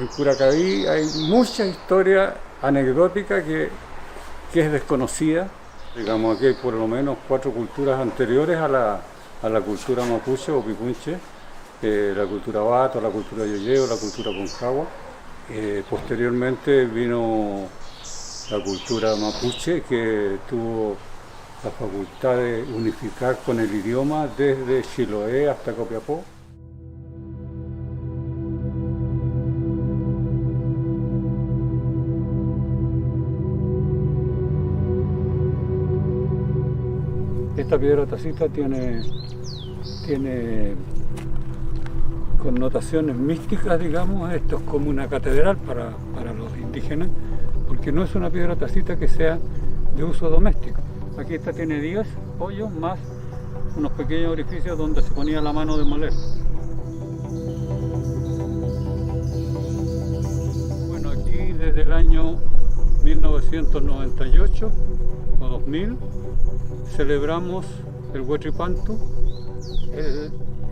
En Curacaví hay mucha historia anecdótica que es desconocida. Digamos, aquí hay por lo menos 4 culturas anteriores a la cultura mapuche o picunche, la cultura Bato, la cultura Yoyeo, la cultura Concagua. Posteriormente vino la cultura mapuche, que tuvo la facultad de unificar con el idioma desde Chiloé hasta Copiapó. Esta piedra tacita tiene connotaciones místicas, digamos. Esto es como una catedral para los indígenas, porque no es una piedra tacita que sea de uso doméstico. Aquí esta tiene 10 hoyos más unos pequeños orificios donde se ponía la mano de moler. Bueno, aquí desde el año 1998 o 2000 celebramos el Huetripantu.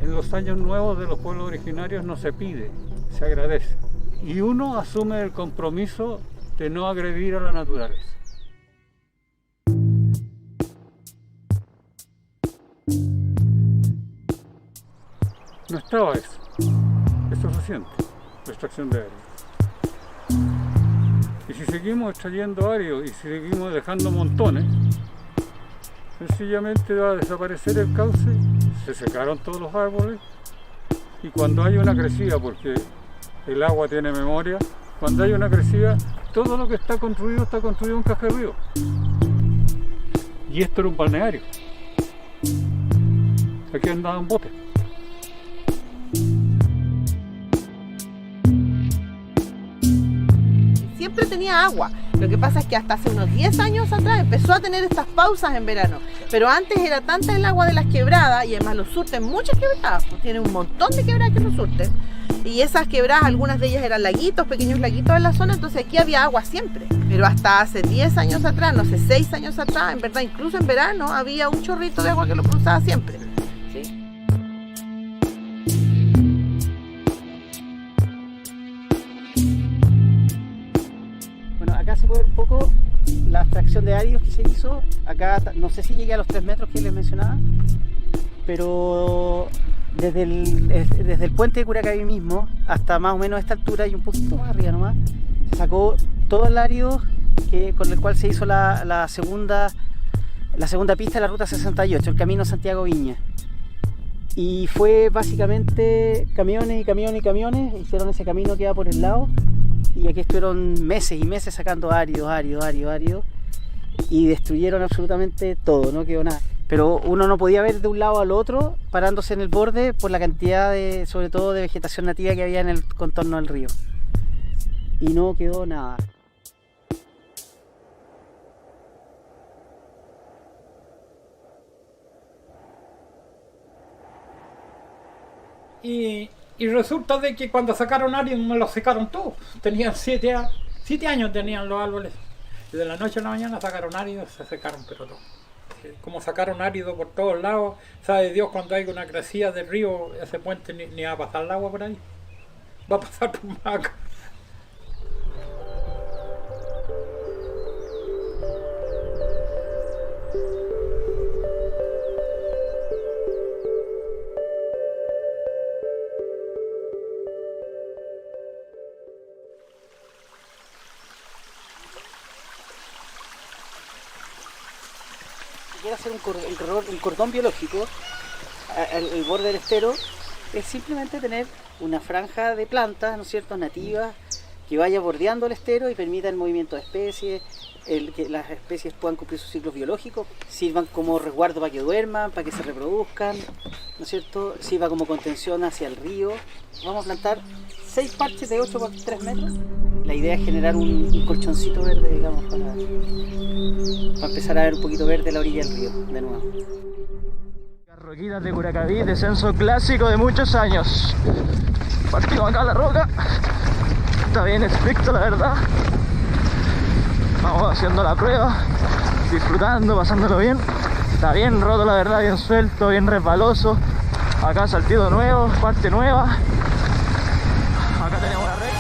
En los años nuevos de los pueblos originarios no se pide, se agradece. Y uno asume el compromiso de no agredir a la naturaleza. No estaba eso. Esto es reciente, la extracción de árido. Y si seguimos extrayendo árido y seguimos dejando montones, sencillamente va a desaparecer el cauce, se secaron todos los árboles, y cuando hay una crecida, porque el agua tiene memoria, cuando hay una crecida, todo lo que está construido en Caja de Río. Y esto era un balneario. Aquí andaban botes. Siempre tenía agua. Lo que pasa es que hasta hace unos 10 años atrás empezó a tener estas pausas en verano. Pero antes era tanta el agua de las quebradas, y además lo surten muchas quebradas, pues tiene un montón de quebradas que lo surten. Y esas quebradas, algunas de ellas eran laguitos, pequeños laguitos en la zona, entonces aquí había agua siempre. Pero hasta hace 10 años atrás, no sé, 6 años atrás, en verdad, incluso en verano, había un chorrito de agua que lo cruzaba siempre. ¿Sí? Acá se puede ver un poco la extracción de áridos que se hizo. Acá no sé si llegué a los 3 metros que les mencionaba, pero desde el puente de Curacaví mismo hasta más o menos esta altura y un poquito más arriba nomás, se sacó todo el árido con el cual se hizo la segunda pista de la ruta 68, el camino Santiago-Viña. Y fue básicamente camiones y camiones y camiones, hicieron ese camino que va por el lado. Y aquí estuvieron meses y meses sacando áridos, y destruyeron absolutamente todo, no quedó nada. Pero uno no podía ver de un lado al otro parándose en el borde por la cantidad sobre todo de vegetación nativa que había en el contorno del río. Y no quedó nada. Y resulta de que cuando sacaron árido me lo secaron todos. Tenían 7 años tenían los árboles. Y de la noche a la mañana sacaron árido, se secaron pero todo. Como sacaron árido por todos lados, sabe Dios cuando hay una crecida del río, ese puente ni va a pasar el agua por ahí. Va a pasar por más acá. Quiere hacer un cordón biológico, el borde del estero, es simplemente tener una franja de plantas, ¿no es cierto?, nativas, que vaya bordeando el estero y permita el movimiento de especies, que las especies puedan cumplir sus ciclos biológicos, sirvan como resguardo para que duerman, para que se reproduzcan, ¿no es cierto?, sirva como contención hacia el río. Vamos a plantar 6 parches de 8 por 3 metros. La idea es generar un colchoncito verde, digamos, para empezar a ver un poquito verde la orilla del río, de nuevo. Las roquitas de Curacaví, descenso clásico de muchos años. Partimos acá la roca. Está bien estricto, la verdad. Vamos haciendo la prueba, disfrutando, pasándolo bien. Está bien roto, la verdad, bien suelto, bien resbaloso. Acá saltido nuevo, parte nueva. Acá tenemos la recta.